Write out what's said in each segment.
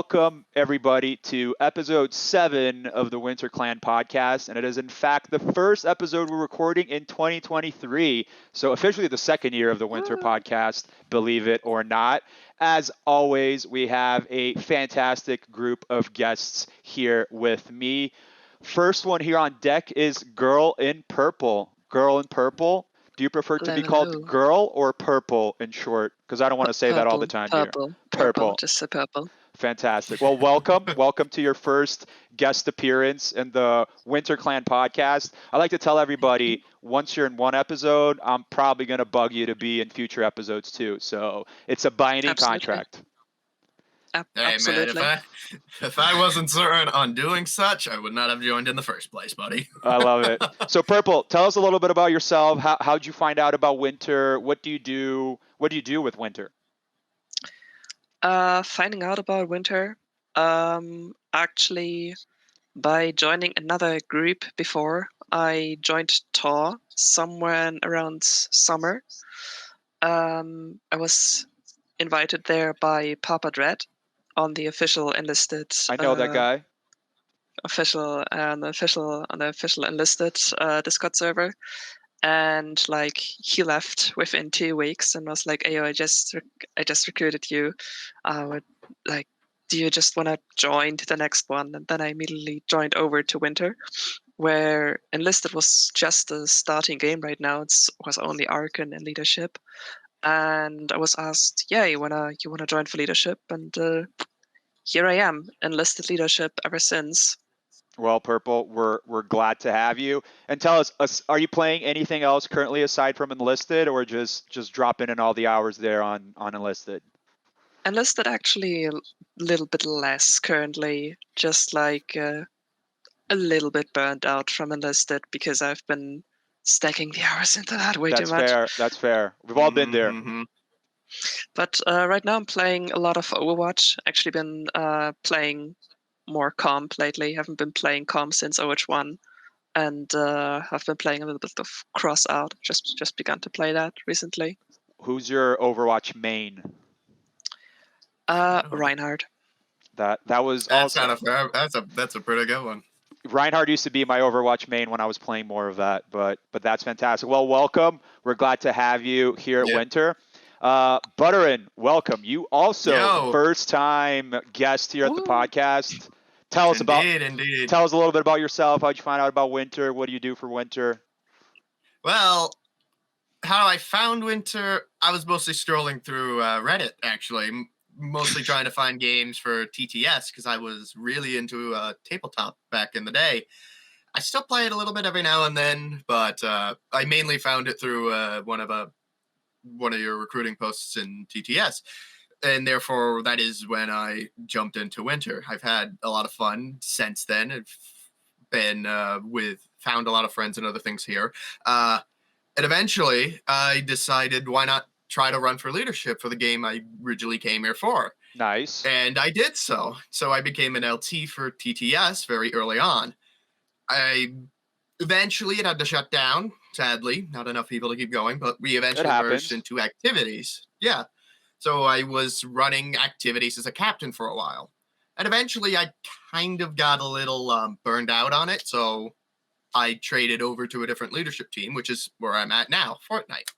welcome everybody to episode 7 of the Winter Clan podcast. And it is, in fact, the first episode we're recording in 2023. So, officially the second year of the Winter podcast, believe it or not. As always, we have a fantastic group of guests here with me. First one here on deck is Girl in Purple. Girl in Purple. Do you prefer to be called Girl or Purple in short? Because I don't want to say that all the time here. Purple. Just say purple. Fantastic. Well, welcome. Welcome to your first guest appearance in the Winter Clan podcast. I like to tell everybody, once you're in one episode, I'm probably going to bug you to be in future episodes too. So it's a binding contract. Absolutely. Man, if I wasn't certain on doing such, I would not have joined in the first place, buddy. I love it. So, Purple, tell us a little bit about yourself. How'd you find out about Winter? What do you do? What do you do with Winter? Finding out about Winter, actually, by joining another group before. I joined TAW somewhere around summer. I was invited there by Papa Dread on the official enlisted. I know that guy. On the official enlisted Discord server, and like he left within 2 weeks and was like, "Ayo, I just recruited you. Do you just want to join to the next one?" And then I immediately joined over to Winter, where enlisted was just a starting game right now. It was only Archon and leadership. And I was asked, "Yeah, you wanna join for leadership?" And here I am, enlisted leadership ever since. Well, Purple, we're glad to have you. And tell us, are you playing anything else currently aside from enlisted, or just dropping in all the hours there on enlisted? Enlisted actually a little bit less currently, just like a little bit burnt out from enlisted because I've been stacking the hours into that way too much. That's fair. We've all been there. Mm-hmm. But right now I'm playing a lot of Overwatch. Actually been playing more comp lately. Haven't been playing comp since OH1. And I've been playing a little bit of cross out. Just begun to play that recently. Who's your Overwatch main? Reinhardt. That's also not a fair. That's a pretty good one. Reinhardt used to be my Overwatch main when I was playing more of that, but that's fantastic. Well, welcome. We're glad to have you here at Winter. Butterin, welcome. You also first time guest here at the podcast. Tell us a little bit about yourself. How'd you find out about Winter? What do you do for Winter? Well, how I found Winter, I was mostly strolling through Reddit, actually. Mostly trying to find games for TTS because I was really into tabletop back in the day. I still play it a little bit every now and then, but I mainly found it through one of your recruiting posts in TTS, and therefore that is when I jumped into Winter. I've had a lot of fun since then. I've been found a lot of friends and other things here, and eventually I decided why not try to run for leadership for the game I originally came here for. Nice. And I did so. So I became an LT for TTS very early on. Eventually it had to shut down, sadly. Not enough people to keep going, but we eventually merged into activities. Yeah. So I was running activities as a captain for a while. And eventually I kind of got a little burned out on it. So I traded over to a different leadership team, which is where I'm at now, Fortnite.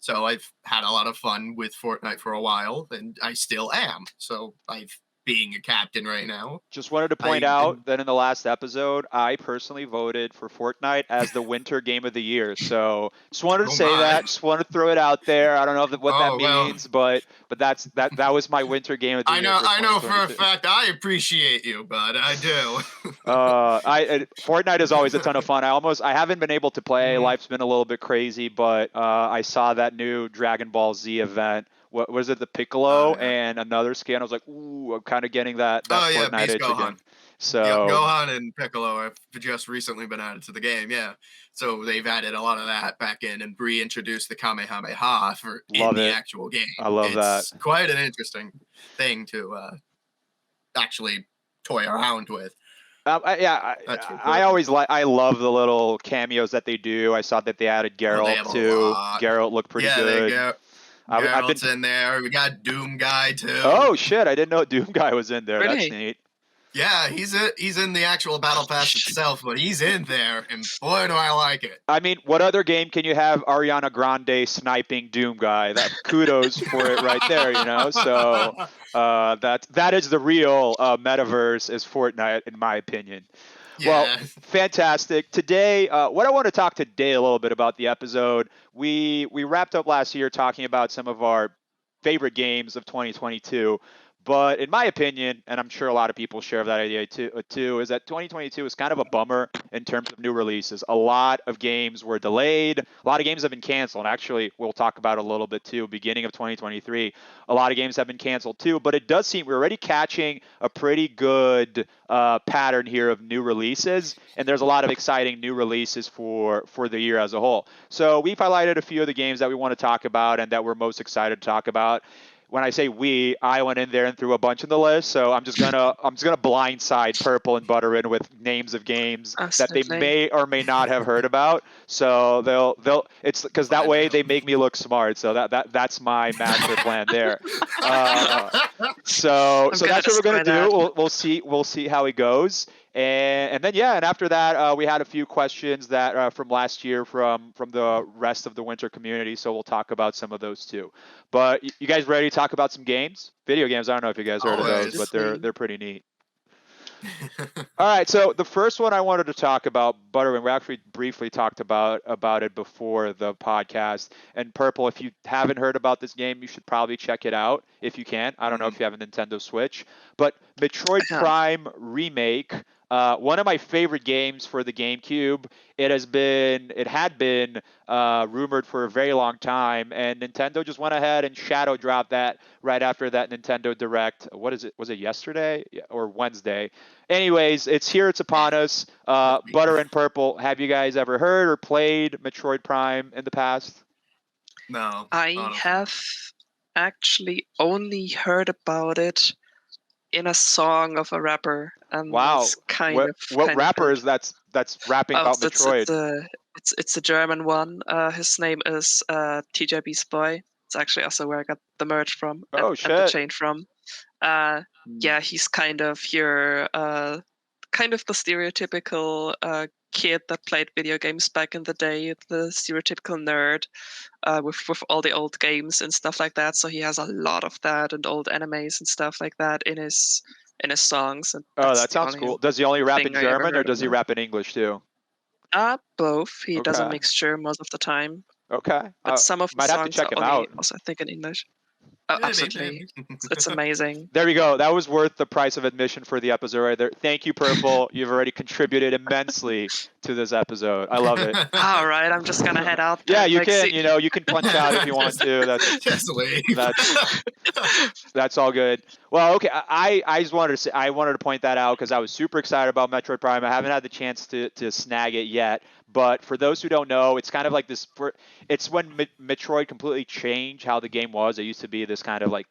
So I've had a lot of fun with Fortnite for a while, and I still am. So I've being a captain right now. Just wanted to point out that in the last episode, I personally voted for Fortnite as the Winter Game of the Year. So just wanted to say that. Just wanted to throw it out there. I don't know what that means, but that was my Winter Game of the Year. I know for a fact. I appreciate you, bud. I do. Fortnite is always a ton of fun. I haven't been able to play. Life's been a little bit crazy, but I saw that new Dragon Ball Z event. What was it? The Piccolo and another skin. I was like, ooh, I'm kind of getting that Fortnite itch again. So Gohan and Piccolo have just recently been added to the game. Yeah, so they've added a lot of that back in and reintroduced the Kamehameha in the actual game. I love that. It's quite an interesting thing to actually toy around with. I love the little cameos that they do. I saw that they added Geralt too. Geralt looked pretty good. I've been. Geralt's in there. We got Doom Guy too. Oh shit! I didn't know Doom Guy was in there. That's Really? neat. Yeah, he's in the actual battle pass itself, but he's in there, and boy, do I like it. I mean, what other game can you have Ariana Grande sniping Doom Guy? That kudos for it right there, you know. So that is the real metaverse is Fortnite, in my opinion. Well, Yeah. fantastic. Today, what I want to talk today a little bit about the episode. We wrapped up last year talking about some of our favorite games of 2022. But in my opinion, and I'm sure a lot of people share that idea too, is that 2022 is kind of a bummer in terms of new releases. A lot of games were delayed. A lot of games have been canceled. Actually, we'll talk about it a little bit too. Beginning of 2023, a lot of games have been canceled too. But it does seem we're already catching a pretty good pattern here of new releases, and there's a lot of exciting new releases for the year as a whole. So we've highlighted a few of the games that we want to talk about and that we're most excited to talk about. When I say we, I went in there and threw a bunch in the list. So I'm just gonna blindside Purple and Butterin with names of games that they Absolutely. may or may not have heard about. So they'll it's because that way they make me look smart. So that's my master plan there. So I'm so gonna that's what we're gonna destroy do. that. We'll see how it goes. And then yeah, and after that we had a few questions that from last year from the rest of the winter community. So we'll talk about some of those too. But you guys ready to talk about some games? Video games. I don't know if you guys heard of those, but Absolutely. they're pretty neat. All right, so the first one I wanted to talk about, Butterwin, we actually briefly talked about it before the podcast. And Purple, if you haven't heard about this game, you should probably check it out if you can. I don't know if you have a Nintendo Switch, but Metroid I have. Prime Remake, one of my favorite games for the GameCube. It had been rumored for a very long time, and Nintendo just went ahead and shadow dropped that right after that Nintendo Direct. What is it? Was it yesterday or Wednesday? Anyways, it's here. It's upon us. Butter and Purple. Have you guys ever heard or played Metroid Prime in the past? No. I honestly. have actually only heard about it in a song of a rapper, and Wow. that's kind What of rapper it. is that's rapping Oh, about it's Metroid? it's a German one. His name is TJB's Boy. It's actually also where I got the merch from Oh and the shit. chain from. Yeah, he's kind of your kind of the stereotypical kid that played video games back in the day, the stereotypical nerd with all the old games and stuff like that. So he has a lot of that and old animes and stuff like that in his songs, and Oh, that's that the sounds only cool. Does he only rap in thing I ever German or heard does he about. rap in English too? Both. He does a Okay. mixture most of the time, Okay. but some of the Might have to songs check are him only out. also I think in English. Oh, Maybe, absolutely. It's amazing. There we go. That was worth the price of admission for the episode right there. Thank you, Purple. You've already contributed immensely to this episode. I love it. All right, I'm just gonna head out Yeah, then. you Like, can. see, You can punch out if you want to. Just leave. That's all good. Well, okay. I just wanted to say I wanted to point that out because I was super excited about Metroid Prime. I haven't had the chance to snag it yet. But for those who don't know, it's kind of like this. It's when Metroid completely changed how the game was. It used to be this kind of like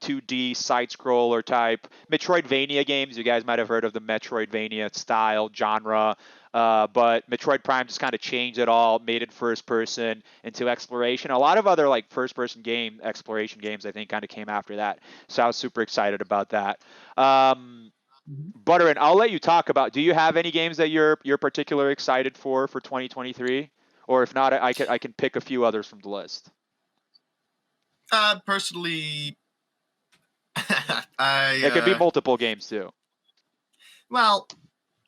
2D side scroller type Metroidvania games. You guys might have heard of the Metroidvania style genre. But Metroid Prime just kind of changed it all, made it first person into exploration. A lot of other like first person game exploration games, I think, kind of came after that. So I was super excited about that. Butterin, I'll let you talk about. Do you have any games that you're particularly excited for 2023? Or if not, I can pick a few others from the list. Personally, It could be multiple games too. well,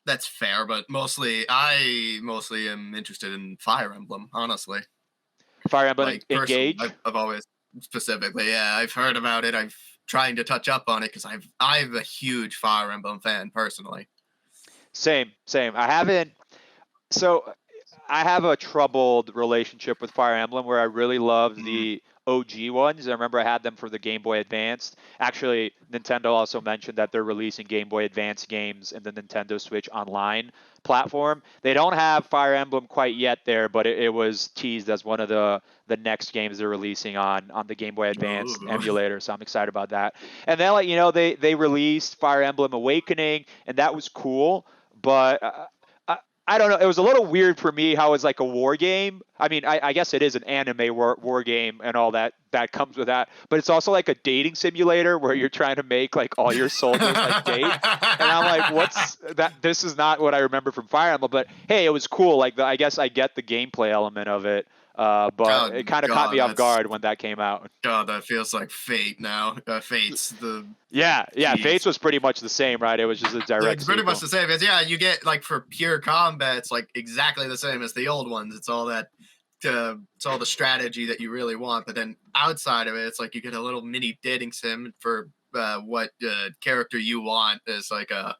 that's fair, but I mostly am interested in Fire Emblem, honestly. Fire Emblem Like, Engage. I've always specifically, yeah, I've heard about it. I've trying to touch up on it because I'm a huge Fire Emblem fan personally. Same. I haven't. So I have a troubled relationship with Fire Emblem where I really love the OG ones. I remember I had them for the Game Boy Advance. Actually, Nintendo also mentioned that they're releasing Game Boy Advance games in the Nintendo Switch Online platform. They don't have Fire Emblem quite yet there, but it was teased as one of the next games they're releasing on the Game Boy Advance emulator. So I'm excited about that. And then they released Fire Emblem Awakening, and that was cool. But I don't know. It was a little weird for me how it's like a war game. I mean, I guess it is an anime war game and all that comes with that. But it's also like a dating simulator where you're trying to make like all your soldiers like date. And I'm like, what's that? This is not what I remember from Fire Emblem. But hey, it was cool. Like I guess I get the gameplay element of it. But Oh it kind of caught God, me off guard when that came out. God, that feels like Fate now. Fate's the Yeah, Jeez. Fates was pretty much the same, right? It was just a direct. It's pretty sequel. much the same. It's, yeah, you get like for pure combat, it's like exactly the same as the old ones. It's all that, it's all the strategy that you really want. But then outside of it, it's like you get a little mini dating sim for what character you want as like a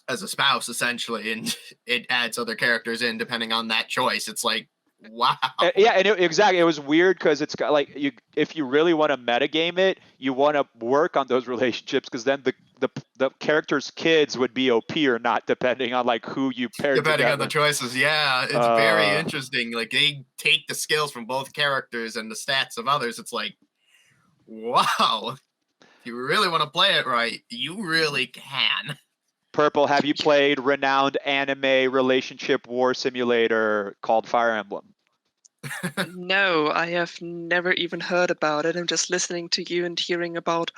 as a spouse essentially, and it adds other characters in depending on that choice. It's like, wow. Yeah, and exactly, it was weird because it's got like if you really want to metagame it, you want to work on those relationships because then the characters' kids would be OP or not depending on like who you paired Depending together. on the choices, yeah, it's very interesting. Like they take the skills from both characters and the stats of others. It's like, wow, if you really want to play it right, you really can. Purple, have you played renowned anime relationship war simulator called Fire Emblem? No, I have never even heard about it. I'm just listening to you and hearing about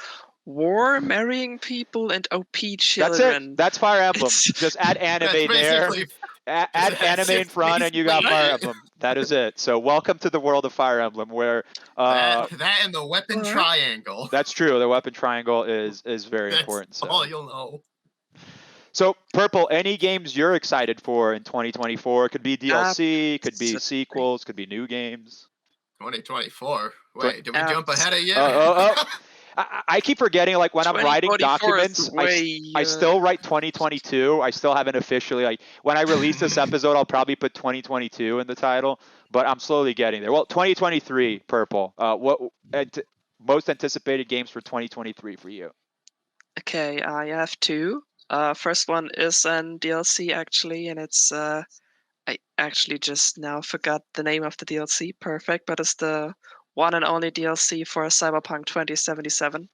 war, marrying people, and OP That's children. it. That's Fire Emblem. Just add anime there. Add anime in front, and you got Fire Emblem. That is it. So welcome to the world of Fire Emblem, where that and the weapon triangle. That's true. The weapon triangle is very important. So all you'll know. So, Purple, any games you're excited for in 2024? Could be DLC, could be sequels, could be new games. 2024. Wait, did we jump ahead of you? I keep forgetting, like, when I'm writing documents, I still write 2022. I still haven't officially, like, when I release this episode, I'll probably put 2022 in the title, but I'm slowly getting there. Well, 2023, Purple. What most anticipated games for 2023 for you? Okay, I have two. First one is an DLC actually, and it's I actually just now forgot the name of the DLC. Perfect, but it's the one and only DLC for Cyberpunk 2077.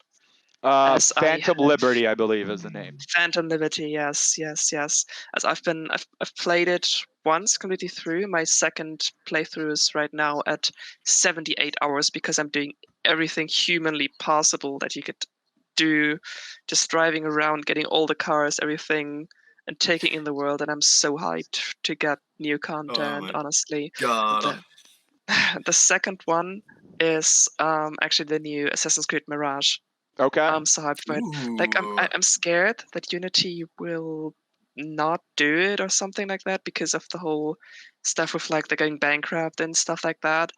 Phantom Liberty, I believe, is the name. Phantom Liberty, yes. As I've played it once completely through. My second playthrough is right now at 78 hours because I'm doing everything humanly possible that you could do, just driving around, getting all the cars, everything, and taking in the world. And I'm so hyped to get new content. Honestly, God. The second one is actually the new Assassin's Creed Mirage. Okay. I'm so hyped for it. Like I'm scared that Unity will not do it or something like that because of the whole stuff with like they're going bankrupt and stuff like that.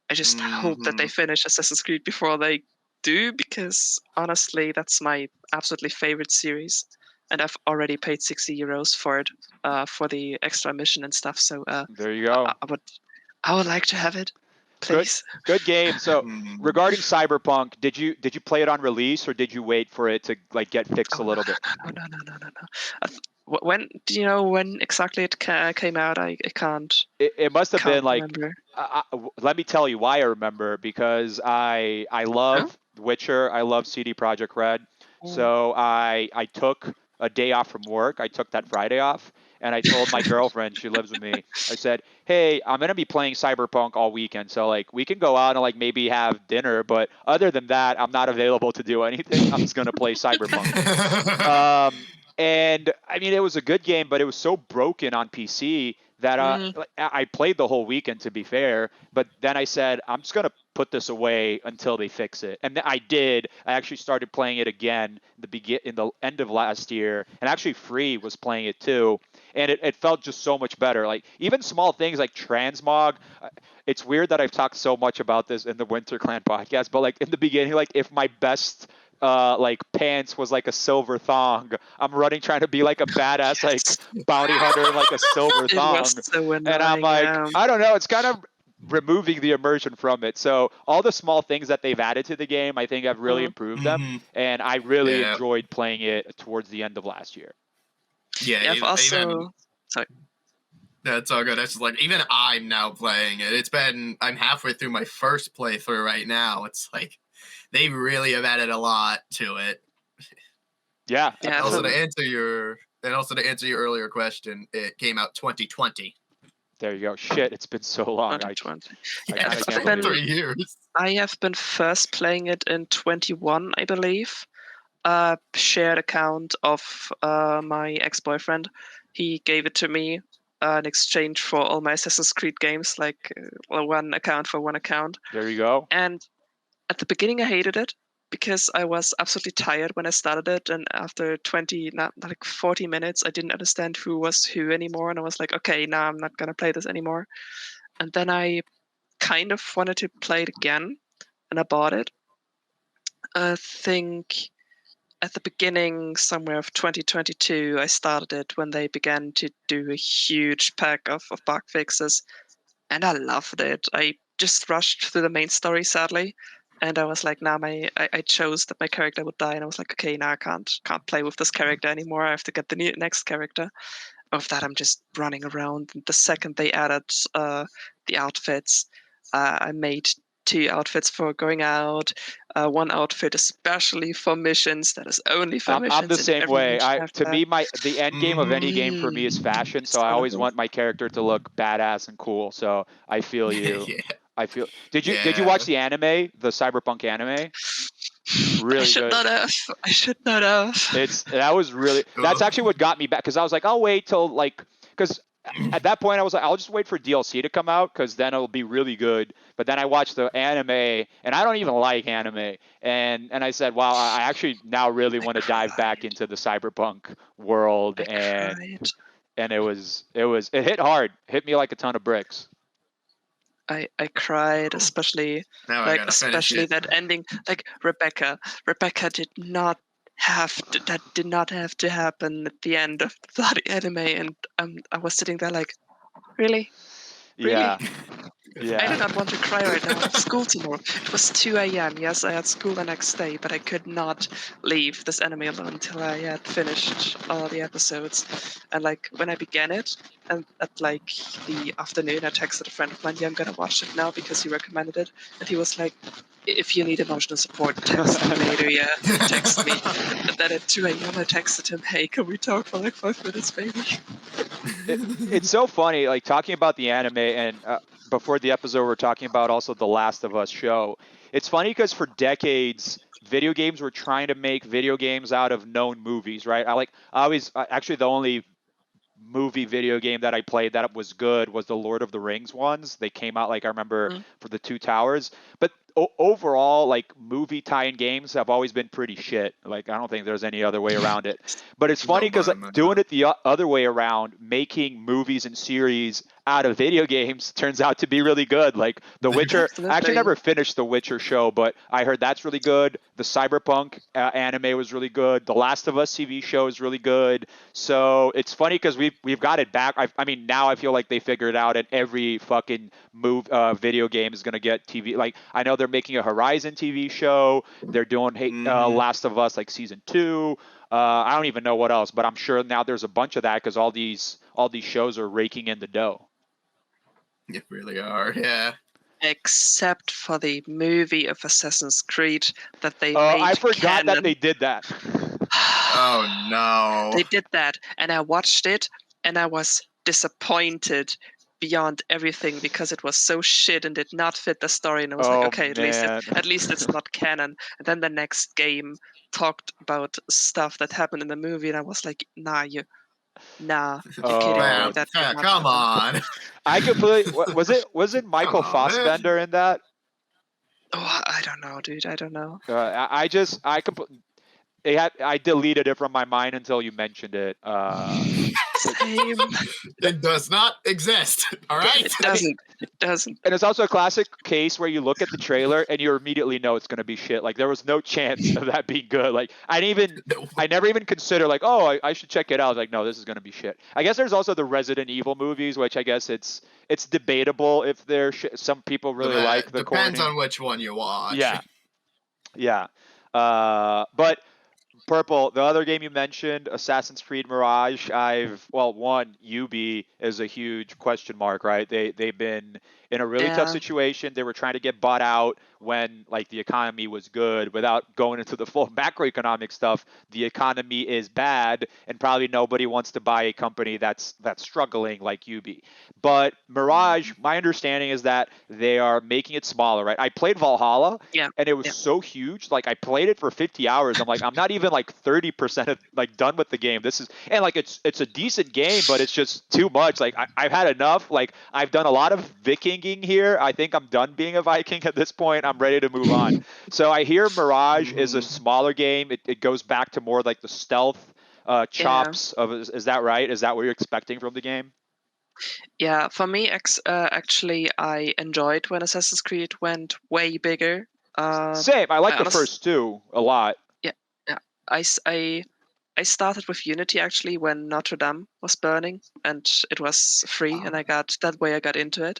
I just hope that they finish Assassin's Creed before they do, because honestly, that's my absolutely favorite series, and I've already paid €60 for it, for the extra mission and stuff. So there you go. I would like to have it, please. Good game. So regarding Cyberpunk, did you play it on release or did you wait for it to like get fixed a little bit? No. When do you know when exactly it came out? I can't. It must have been like. Let me tell you why I remember, because I love Witcher. I love CD Projekt Red. So I took a day off from work. I took that Friday off, and I told my girlfriend, she lives with me. I said, "Hey, I'm gonna be playing Cyberpunk all weekend, so like we can go out and like maybe have dinner, but other than that, I'm not available to do anything. I'm just gonna play Cyberpunk." And I mean, it was a good game, but it was so broken on PC that I played the whole weekend, to be fair. But then I said, I'm just gonna put this away until they fix it, and I did. I actually started playing it again in the end of last year, and actually Free was playing it too, and it felt just so much better. Like even small things like transmog. It's weird that I've talked so much about this in the Winter Clan podcast, but like in the beginning, like if my best like pants was like a silver thong, I'm running trying to be like a badass like bounty hunter in like a silver thong, so annoying, and I'm like, I don't know, it's kind of removing the immersion from it. So all the small things that they've added to the game, I think have really improved them, and I really enjoyed playing it towards the end of last year. Yeah, I've also sorry. That's all good. That's just like, even I'm now playing it. I'm halfway through my first playthrough right now. It's like they really have added a lot to it. Yeah. Also, to answer your And also to answer your earlier question, it came out 2020. There you go. Shit, it's been so long. 2020. I Yeah, it's can't been believe 3 years. I have been first playing it in 21, I believe. Shared account of my ex-boyfriend. He gave it to me in exchange for all my Assassin's Creed games, like one account for one account. There you go. And at the beginning, I hated it because I was absolutely tired when I started it, and after 20, not like 40 minutes, I didn't understand who was who anymore, and I was like, okay, now I'm not gonna play this anymore. And then I kind of wanted to play it again, and I bought it. I think at the beginning, somewhere of 2022, I started it when they began to do a huge pack of bug fixes, and I loved it. I just rushed through the main story, sadly, and I was like, now I chose that my character would die, and I was like, okay, now I can't play with this character anymore. I have to get the next character. Of that, I'm just running around. And the second they added the outfits, I made 2 outfits for going out, one outfit especially for missions that is only for missions. I'm the and same every way. mission after To that. me, the end game of any game for me is fashion. It's So I always wonderful. want my character to look badass and cool. So I feel you. Yeah. I feel. Did you Yeah. watch the anime, the Cyberpunk anime? Really I should good. not have. I should not have. That was really. That's actually what got me back, because I was like, I'll wait till because at that point I was like, I'll just wait for DLC to come out, because then it'll be really good. But then I watched the anime, and I don't even like anime, and I said, wow, I actually now really want to dive back into the Cyberpunk world, I and cried. it hit hard, hit me like a ton of bricks. I cried, especially Now I gotta finish it. that ending. Like Rebecca did not that did not have to happen at the end of the bloody anime, and I was sitting there like, really? Yeah, I do yeah. not want to cry right now. I have school tomorrow. It was 2 a.m. Yes, I had school the next day, but I could not leave this anime alone until I had finished all the episodes. And like when I began it, and at like the afternoon, I texted a friend of mine, yeah, I'm gonna watch it now because you recommended it. And he was like, if you need emotional support, text me later, yeah, text me. And then at 2 a.m. I texted him, hey, can we talk for like 5 minutes, baby? It's so funny, like talking about the anime, and before the episode, we're talking about also the Last of Us show. It's funny because for decades, video games were trying to make video games out of known movies, right? Actually, the only movie video game that I played that was good was the Lord of the Rings ones. They came out, like, I remember for the Two Towers, but overall, like, movie tie-in games have always been pretty shit. Like, I don't think there's any other way around it. But it's funny because doing it the other way around, making movies and series out of video games, turns out to be really good. Like The Witcher. I actually never finished the Witcher show, but I heard that's really good. The Cyberpunk anime was really good. The Last of Us TV show is really good. So it's funny because we've got it back. I mean, now I feel like they figured it out, and every fucking video game is gonna get TV. Like, I know they're making a Horizon TV show. They're doing Last of Us, like season 2. I don't even know what else, but I'm sure now there's a bunch of that because all these shows are raking in the dough. You really are, yeah. Except for the movie of Assassin's Creed that they made I forgot canon. that they did that. Oh no. They did that, and I watched it, and I was disappointed beyond everything because it was so shit and did not fit the story. And I was like, okay, at least it's not canon. And then the next game talked about stuff that happened in the movie, and I was like, you're kidding me. That come on. I completely. Was it Michael Fassbender in that? Oh, I don't know, dude. I don't know. I deleted it from my mind until you mentioned it. Same. It does not exist. All right. It doesn't. It doesn't. And it's also a classic case where you look at the trailer and you immediately know it's going to be shit. Like, there was no chance of that being good. Like, I never even considered, like, oh, I should check it out. I was like, no, this is going to be shit. I guess there's also the Resident Evil movies, which I guess it's debatable if they're some people really like the depends on which one you watch. Yeah. But Purple, the other game you mentioned, Assassin's Creed Mirage, Ubi is a huge question mark, right? They've been in a really tough Yeah. situation. They were trying to get bought out when like the economy was good. Without going into the full macroeconomic stuff, the economy is bad, and probably nobody wants to buy a company that's struggling like Ubi. But Mirage, my understanding is that they are making it smaller, right? I played Valhalla, Yeah. and it was Yeah. so huge. Like I played it for 50 hours. I'm like, I'm not even like 30% of like done with the game. This is, and like it's a decent game, but it's just too much. Like I've had enough. Like I've done a lot of Vikinging here. I think I'm done being a Viking at this point. I'm ready to move on. So I hear Mirage is a smaller game. It goes back to more like the stealth Yeah. chops of, is that right? Is that what you're expecting from the game? Yeah. For me, actually, I enjoyed when Assassin's Creed went way bigger. Same. I like I the honestly, first two a lot. yeah, yeah. I started with Unity actually when Notre Dame was burning and it was free, and I got into it.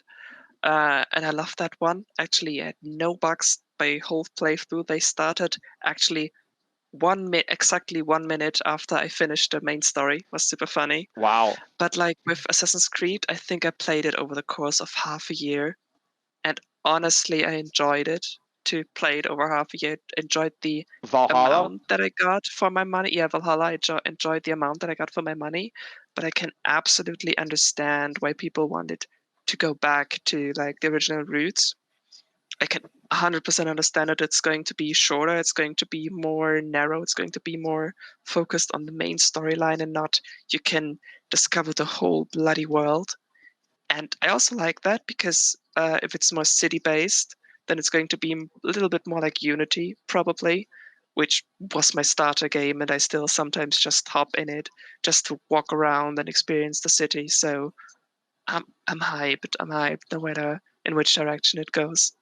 And I loved that one. Actually, I had no bugs my whole playthrough. They started actually exactly 1 minute after I finished the main story. It was super funny. Wow. But like with Assassin's Creed, I think I played it over the course of half a year, and honestly, I enjoyed it. To play it over half a year, enjoyed the Valhalla? amount that I got for my money. Yeah, Valhalla, I enjoyed the amount that I got for my money, but I can absolutely understand why people wanted to go back to like the original roots. I can 100% understand it. It's going to be shorter. It's going to be more narrow. It's going to be more focused on the main storyline and not you can discover the whole bloody world. And I also like that because if it's more city based, then it's going to be a little bit more like Unity, probably, which was my starter game. And I still sometimes just hop in it just to walk around and experience the city. So I'm hyped. I'm hyped no matter in which direction it goes.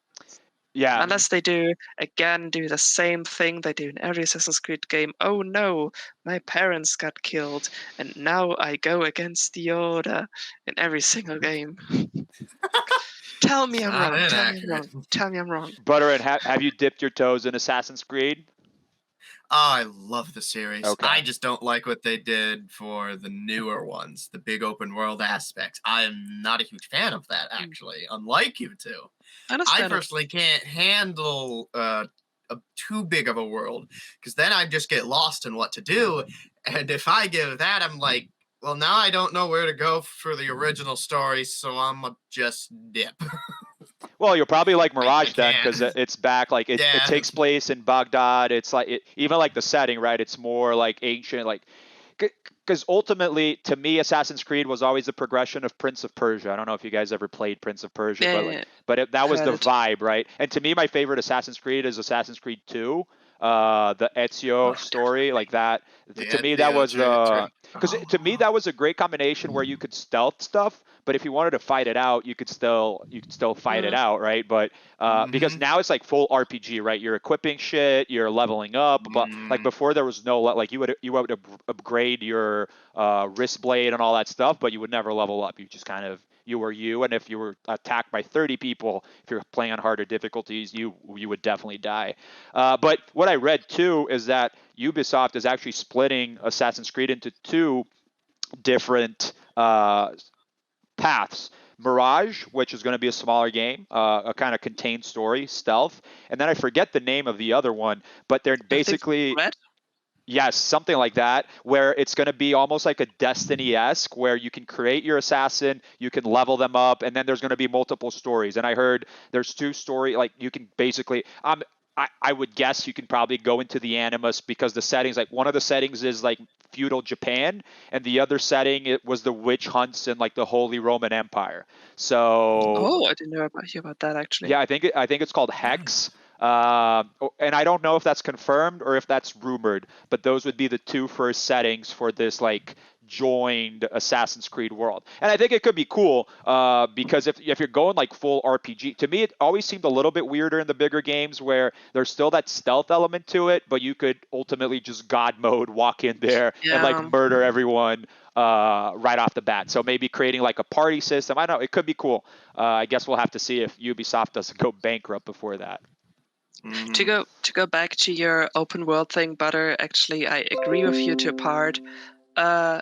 Yeah. Unless they do the same thing they do in every Assassin's Creed game. Oh no, my parents got killed, and now I go against the order in every single game. Tell me I'm Not wrong. Tell me I'm inaccurate. wrong. Tell me I'm wrong. Butterin, have you dipped your toes in Assassin's Creed? Oh, I love the series. Okay. I just don't like what they did for the newer ones, the big open world aspects. I am not a huge fan of that, actually, unlike you two. I personally can't handle too big of a world, because then I just get lost in what to do. And if I give that, I'm like, well, now I don't know where to go for the original story, so I'm going to just dip. Well, you'll probably like I Mirage then, can't. because it's back. Like it Yeah. takes place in Baghdad. It's like even like the setting, right? It's more like ancient, like because ultimately, to me, Assassin's Creed was always the progression of Prince of Persia. I don't know if you guys ever played Prince of Persia, but like, that was the Heard it. vibe, right? And to me, my favorite Assassin's Creed is Assassin's Creed 2. The Ezio story, like that. To me, that was because to me that was a great combination where you could stealth stuff, but if you wanted to fight it out, you could still fight it out, right? But because now it's like full RPG, right? You're equipping shit, you're leveling up, but like before there was no like you would upgrade your wrist blade and all that stuff, but you would never level up. You just kind of you were you, and if you were attacked by 30 people, if you're playing on harder difficulties, you would definitely die. But what I read too is that Ubisoft is actually splitting Assassin's Creed into two different paths. Mirage, which is going to be a smaller game, a kind of contained story, stealth, and then I forget the name of the other one, but they're basically Red? yes, something like that, where it's going to be almost like a Destiny-esque, where you can create your assassin, you can level them up, and then there's going to be multiple stories. And I heard there's two story, like you can basically, I would guess you can probably go into the Animus because the settings, like one of the settings is like feudal Japan, and the other setting it was the witch hunts in like the Holy Roman Empire. So I didn't know hear about that actually. yeah, I think it's called Hex. And I don't know if that's confirmed or if that's rumored, but those would be the two first settings for this like joined Assassin's Creed world. And I think it could be cool because if you're going like full RPG, to me it always seemed a little bit weirder in the bigger games where there's still that stealth element to it, but you could ultimately just God mode walk in there and like murder everyone right off the bat. So maybe creating like a party system. I don't know. It could be cool. I guess we'll have to see if Ubisoft doesn't go bankrupt before that. To go back to your open world thing, Butter, actually, I agree with you to a part. I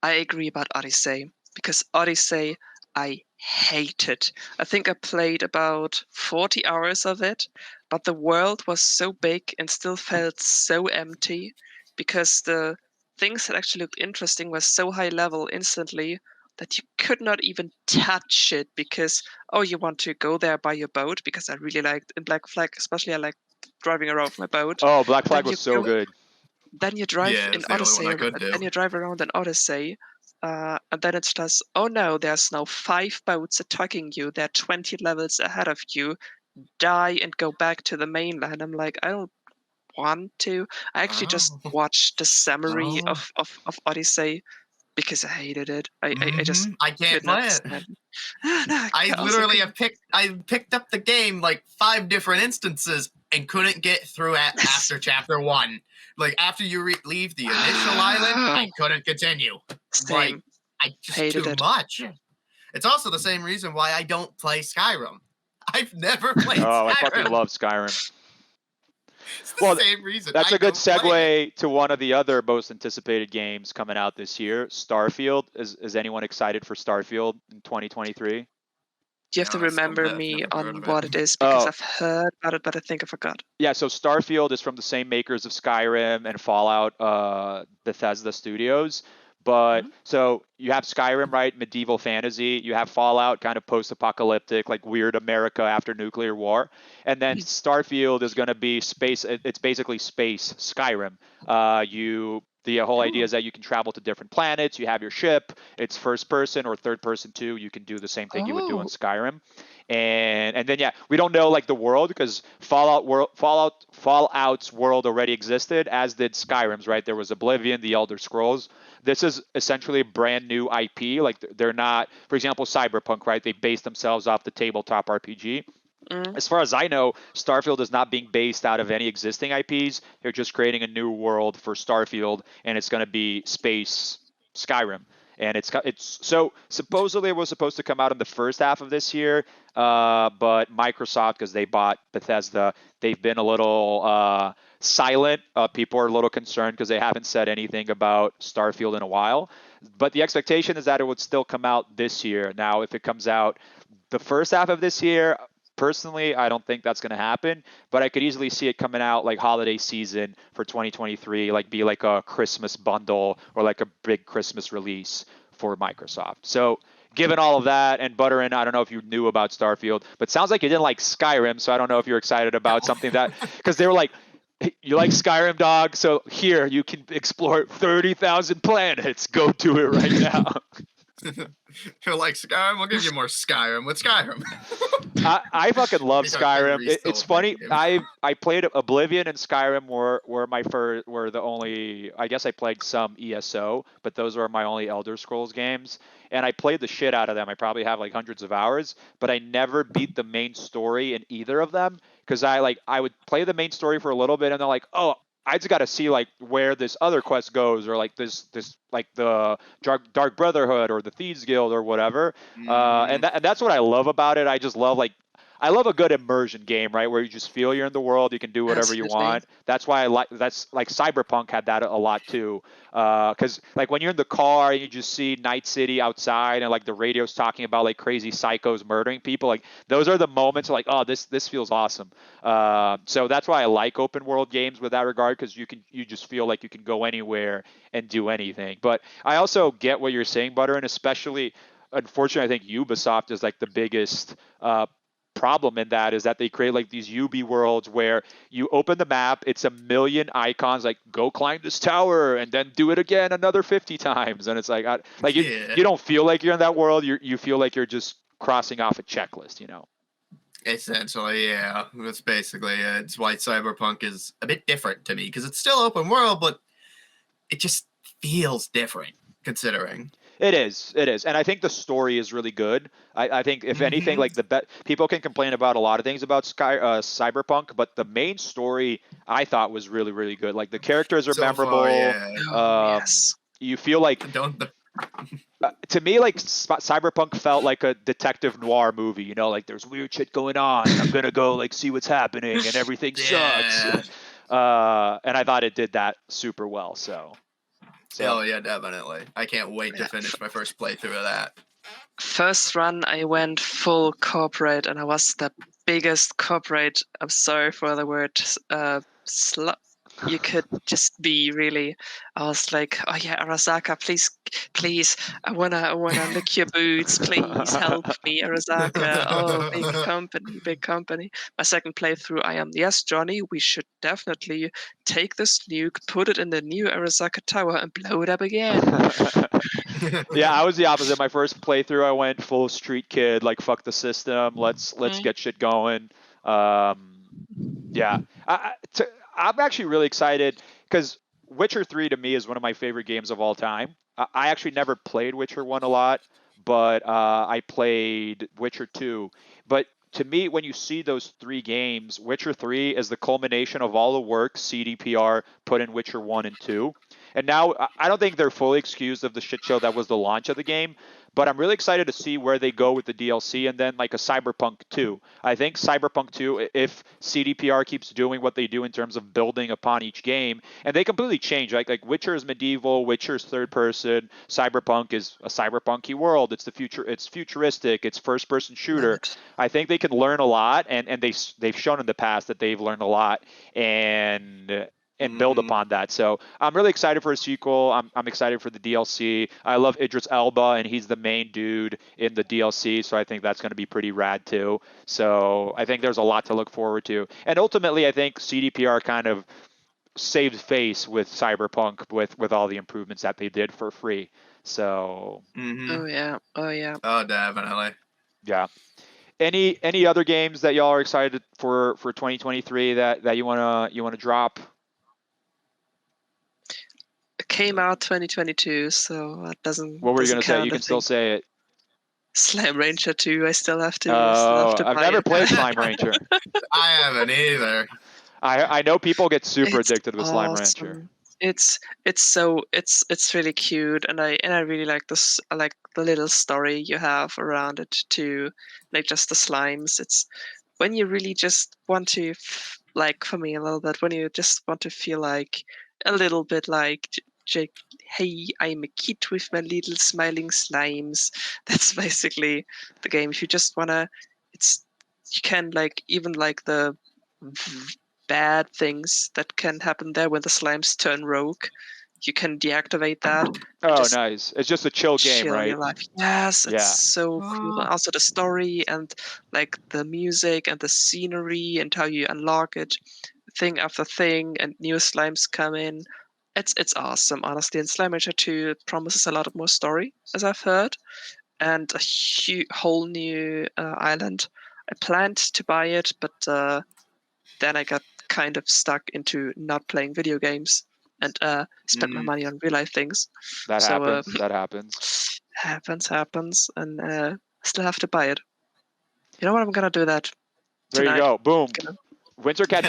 agree about Odyssey, because Odyssey I hated. I think I played about 40 hours of it, but the world was so big and still felt so empty because the things that actually looked interesting were so high level instantly that you could not even touch it because, oh, you want to go there by your boat, because I really liked in Black Flag, especially I like driving around with my boat. Oh, Black Flag Then was you so go, good. then you drive Yeah, in it's the only one Odyssey, I could do. then you drive around in Odyssey, and then it does, oh no, there's now 5 boats attacking you. They're 20 levels ahead of you. Die and go back to the mainland. I'm like, I don't want to. I actually just Oh. watched the summary Oh. of Odyssey because I hated it. I just I can't could not play it. stand it. No, I also literally couldn't- I picked up the game like 5 different instances and couldn't get through after chapter 1. Like after you leave the initial island, I couldn't continue. Like Same. I just Hated too it. much. It's also the same reason why I don't play Skyrim. I've never played Oh, Skyrim. I fucking love Skyrim. It's the Well, same reason. That's I a good don't play it. segue to one of the other most anticipated games coming out this year, Starfield. Is anyone excited for Starfield in 2023? You have to No, I still remember have me never heard on of what it. it is because Oh, I've heard about it, but I think I forgot. yeah, so Starfield is from the same makers of Skyrim and Fallout, Bethesda Studios. But Mhm. so you have Skyrim, right? Medieval fantasy. You have Fallout, kind of post-apocalyptic, like weird America after nuclear war. And then Starfield is going to be space. It's basically space Skyrim. The whole idea is that you can travel to different planets. You have your ship. It's first person or third person too. You can do the same thing you would do in Oh, Skyrim. And then yeah, we don't know like the world because Fallout's world already existed, as did Skyrim's, right? There was Oblivion, the Elder Scrolls. This is essentially a brand new IP. Like they're not, for example, Cyberpunk, right? They based themselves off the tabletop RPG. mm. As far as I know, Starfield is not being based out of any existing IPs. They're just creating a new world for Starfield, and it's going to be space Skyrim. And it's so supposedly it was supposed to come out in the first half of this year, but Microsoft, because they bought Bethesda, they've been a little silent. People are a little concerned because they haven't said anything about Starfield in a while. But the expectation is that it would still come out this year. Now, if it comes out the first half of this year, personally, I don't think that's going to happen, but I could easily see it coming out like holiday season for 2023, like be like a Christmas bundle or like a big Christmas release for Microsoft. So, given all of that, and Butterin, I don't know if you knew about Starfield, but sounds like you didn't like Skyrim, so I don't know if you're excited about No. something that, because they were like, "Hey, you like Skyrim, dog? So here you can explore 30,000 planets. Go do it right now." You're like Skyrim. We'll give you more Skyrim with Skyrim. I fucking love Because they Skyrim. It's restole funny. the game. I played Oblivion and Skyrim were my first were the only. I guess I played some ESO, but those were my only Elder Scrolls games. And I played the shit out of them. I probably have like hundreds of hours, but I never beat the main story in either of them because I would play the main story for a little bit and then like, oh, I just got to see like where this other quest goes, or like this like the Dark Brotherhood or the Thieves Guild or whatever. Mhm. And that's what I love about it. I just love like I love a good immersion game, right? Where you just feel you're in the world, you can do whatever you Absolutely. want. That's why I like that's like Cyberpunk had that a lot too. Because like when you're in the car and you just see Night City outside and like the radio's talking about like crazy psychos murdering people, like those are the moments like, oh, this feels awesome. So that's why I like open world games with that regard, because you just feel like you can go anywhere and do anything. But I also get what you're saying, Butter, and especially unfortunately, I think Ubisoft is like the biggest problem in that is that they create like these UB worlds where you open the map, it's a million icons like go climb this tower and then do it again another 50 times, and it's like Yeah. you don't feel like you're in that world. You feel like you're just crossing off a checklist, you know. Essentially, yeah. That's basically it. It's why Cyberpunk is a bit different to me because it's still open world, but it just feels different considering. It is, and I think the story is really good. I think if anything, Mm-hmm. like people can complain about a lot of things about Cyberpunk, but the main story I thought was really, really good. Like the characters are So far, memorable. yeah. Oh, Um, yes. you feel like Don't the To me, like Cyberpunk felt like a detective noir movie. You know, like there's weird shit going on. I'm gonna go like see what's happening, and everything sucks. Yeah. And I thought it did that super well. So Oh yeah, definitely. I can't wait to finish my first playthrough of that. First run, I went full corporate, and I was the biggest corporate. I'm sorry for the word slut. You could just be really. I was like, oh yeah, Arasaka, please, I wanna lick your boots, please help me, Arasaka. Oh, big company. My second playthrough, I am, yes, Johnny, we should definitely take this nuke, put it in the new Arasaka Tower, and blow it up again. Yeah, I was the opposite. My first playthrough, I went full street kid, like fuck the system. Let's get shit going. Yeah, I'm actually really excited because Witcher 3 to me is one of my favorite games of all time. I actually never played Witcher 1 a lot, but I played Witcher 2. But to me, when you see those three games, Witcher 3 is the culmination of all the work CDPR put in Witcher 1 and 2. And now I don't think they're fully excused of the shit show that was the launch of the game, but I'm really excited to see where they go with the DLC and then like a Cyberpunk 2. I think Cyberpunk 2, if CDPR keeps doing what they do in terms of building upon each game, and they completely change. Like Witcher is medieval, Witcher's third person, Cyberpunk is a cyberpunky world. It's the future. It's futuristic. It's first person shooter. I think they can learn a lot, and they've shown in the past that they've learned a lot and build upon that. So I'm really excited for a sequel. I'm excited for the DLC. I love Idris Elba, and he's the main dude in the DLC, so I think that's going to be pretty rad too. So I think there's a lot to look forward to. And ultimately, I think CDPR kind of saved face with Cyberpunk with all the improvements that they did for free. So Oh yeah. Oh, definitely. yeah. Any other games that y'all are excited for 2023 that you wanna drop? It came out 2022, so it doesn't. What were you doesn't gonna say? count, You I can still think. say it. Slime Ranger 2. I still have to. I've Buy never it. played Slime Ranger. I haven't either. I know people get super It's addicted with Slime Rancher. awesome. It's really cute, and I really like this. I like the little story you have around it too, like just the slimes. It's when you really just want to, like for me a little bit, when you just want to feel like a little bit like Jake. Hey, I'm a kid with my little smiling slimes. That's basically the game. If you just wanna, you can like even like the bad things that can happen there when the slimes turn rogue. You can deactivate that and Oh, just nice. It's just a chill game, chill right? your life. Yes, it's Yeah. so cool. And also the story and like the music and the scenery and how you unlock it, thing after thing, and new slimes come in. It's awesome, honestly. And Slime Rancher 2 promises a lot of more story, as I've heard, and a whole new island. I planned to buy it, but then I got kind of stuck into not playing video games and spent my money on real life things. That So happens. That happens. happens, and I still have to buy it. You know what? I'm gonna do that There you tonight. go. Boom. Gonna WinterClan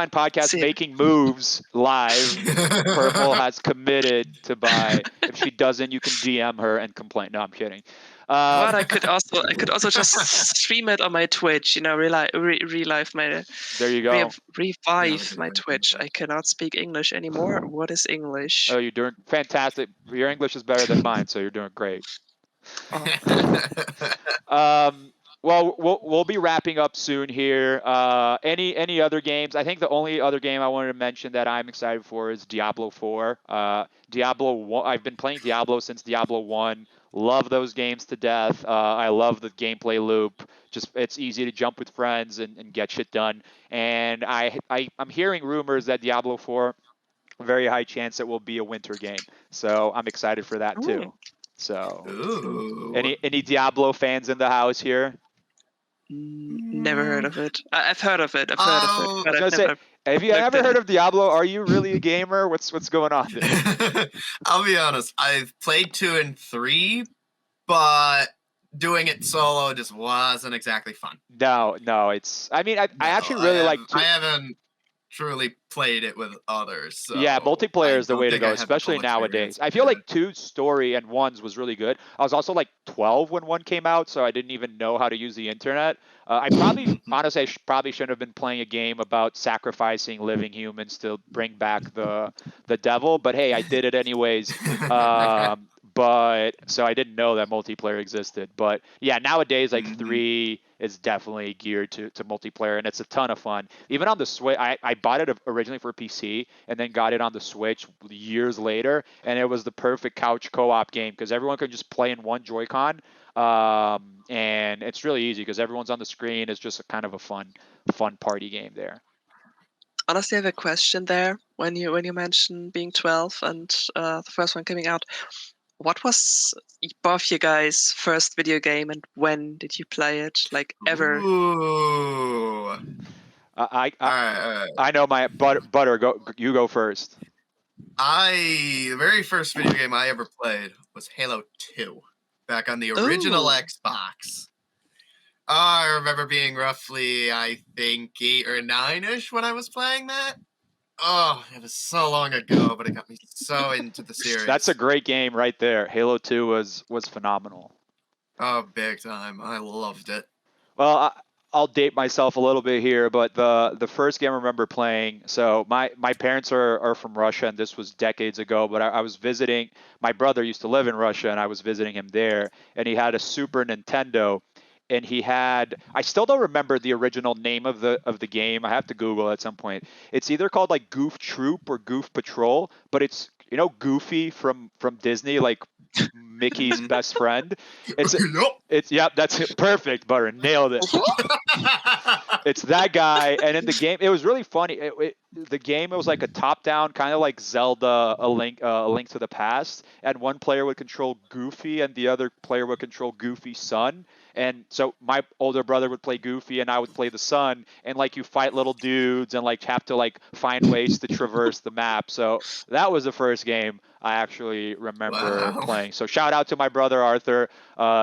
podcast see it. making moves live. Purple has committed to buy. If she doesn't, you can DM her and complain. No, I'm kidding. But I could also just stream it on my Twitch. You know, relive my There you go. revive my Twitch. I cannot speak English anymore. What is English? Oh, you're doing fantastic. Your English is better than mine, so you're doing great. Well, we'll be wrapping up soon here. Any other games? I think the only other game I wanted to mention that I'm excited for is Diablo 4. Diablo 1, I've been playing Diablo since Diablo 1. Love those games to death. I love the gameplay loop. Just it's easy to jump with friends and get shit done. And I'm hearing rumors that Diablo 4, very high chance it will be a winter game. So I'm excited for that too. So any Diablo fans in the house here? Never heard of it. I've heard of it. But Have you ever heard of Diablo? Are you really a gamer? What's going on there? I'll be honest. I've played 2 and 3, but doing it solo just wasn't exactly fun. No, it's. I mean, I actually really like. I haven't truly played it with others. So yeah, multiplayer I is the don't way to think I go, have the especially full nowadays. experience. I feel Yeah. like 2's story and 1's was really good. I was also like 12 when 1 came out, so I didn't even know how to use the internet. I probably, honestly, probably shouldn't have been playing a game about sacrificing living humans to bring back the devil, but hey, I did it anyways. But so I didn't know that multiplayer existed. But yeah, nowadays like 3 is definitely geared to multiplayer, and it's a ton of fun. Even on the Switch, I bought it originally for PC and then got it on the Switch years later, and it was the perfect couch co-op game because everyone can just play in one Joy-Con, and it's really easy because everyone's on the screen. It's just a kind of a fun party game there. Honestly, I have a question there. When you mentioned being 12 and the first one coming out, what was both you guys' first video game, and when did you play it? Like ever? Ooh. I All right. I know my butter. You go first. The very first video game I ever played was Halo 2, back on the original Ooh. Xbox. I remember being roughly, I think, 8 or 9-ish when I was playing that. Oh, it was so long ago, but it got me so into the series. That's a great game right there. Halo 2 was phenomenal. Oh, big time. I loved it. Well, I'll date myself a little bit here, but the first game I remember playing. So my parents are from Russia, and this was decades ago. But I was visiting. My brother used to live in Russia, and I was visiting him there. And he had a Super Nintendo, and he had. I still don't remember the original name of the game. I have to Google it at some point. It's either called like Goof Troop or Goof Patrol, but it's Goofy from Disney, like Mickey's best friend. It's that's it. Perfect, Butter. Nailed it. It's that guy, and in the game, it was really funny. The game, it was like a top-down, kind of like Zelda, a link to the past. And one player would control Goofy, and the other player would control Goofy's son. And so my older brother would play Goofy, and I would play the son. And like you fight little dudes, and like have to like find ways to traverse the map. So that was the first game I actually remember playing. So shout out to my brother Arthur.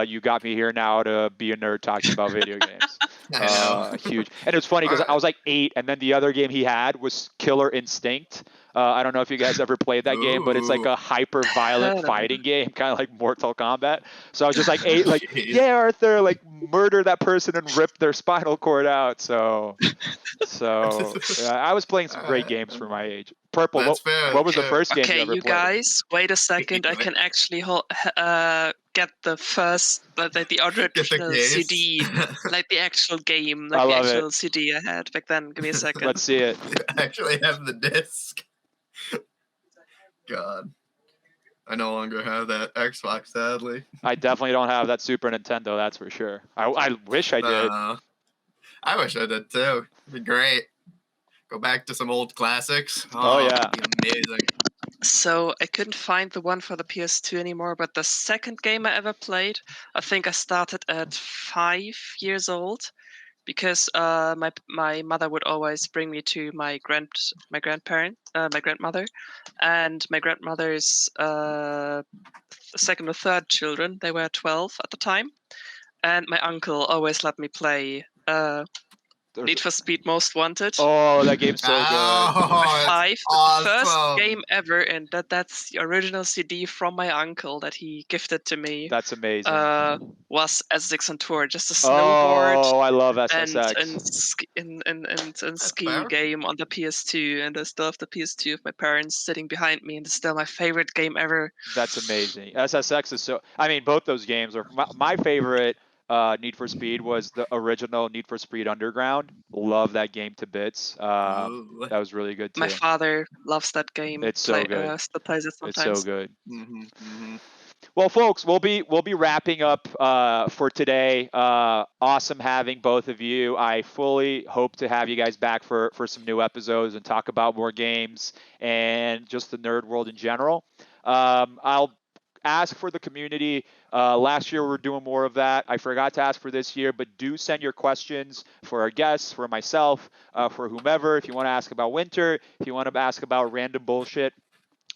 You got me here now to be a nerd talking about video games. I know. Huge. And it's funny because I was like 8, and then the other game he had was Killer Instinct. I don't know if you guys ever played that game, but it's like a hyper violent fighting game, kind of like Mortal Kombat. So I was just like 8, like, yeah, Arthur, like murder that person and rip their spinal cord out. So I was playing some great games for my age. Purple, what was the first game you ever played? Guys, wait a second. I can actually get the first, the original CD, like the actual game, like the actual CD I had back then. Give me a second. Let's see it. I actually have the disc. God. I no longer have that Xbox, sadly. I definitely don't have that Super Nintendo, that's for sure. I wish I did. I wish I did too. It'd be great. Go back to some old classics. Oh yeah. It'd be amazing. So I couldn't find the one for the PS2 anymore, but the second game I ever played, I think I started at 5 years old, because my mother would always bring me to my grandmother, and my grandmother's second or third children. They were 12 at the time, and my uncle always let me play Need for Speed Most Wanted. Oh, that game's so good. Awesome. First game ever, and that's the original CD from my uncle that he gifted to me. That's amazing. Was SSX on Tour, just a snowboard. Oh, I love SSX. And ski game on the PS2, and I still have the PS2 of my parents sitting behind me, and it's still my favorite game ever. That's amazing. SSX is so. I mean, both those games are my favorite. Need for Speed was the original Need for Speed Underground. Love that game to bits. That was really good too. My father loves that game. It's so good. Still plays it sometimes. It's so good. Well, folks, we'll be wrapping up for today. Awesome having both of you. I fully hope to have you guys back for some new episodes and talk about more games and just the nerd world in general. I'll ask for the community. Last year we were doing more of that. I forgot to ask for this year, but do send your questions for our guests, for myself, for whomever. If you want to ask about winter, if you want to ask about random bullshit,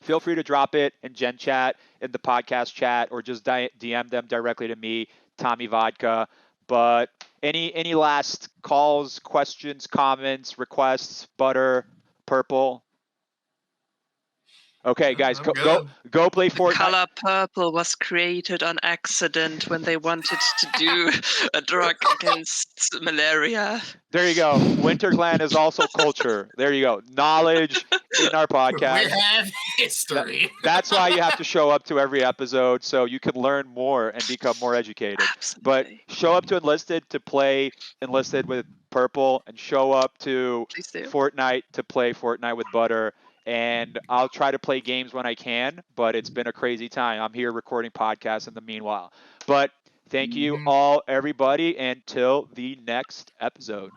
feel free to drop it in Gen Chat, in the podcast chat, or just DM them directly to me, TommyVodka. But any last calls, questions, comments, requests, Butter, purple. Okay, guys, I'm go play Fortnite. Color purple was created on accident when they wanted to do a drug against malaria. There you go. WinterClan is also culture. There you go. Knowledge in our podcast. We have history. That's why you have to show up to every episode so you can learn more and become more educated. But Absolutely. show up to Enlisted to play Enlisted with Purple, and show up to Please do. Fortnite to play Fortnite with Butter. And I'll try to play games when I can, but it's been a crazy time. I'm here recording podcasts in the meanwhile. But thank you all, everybody, until the next episode.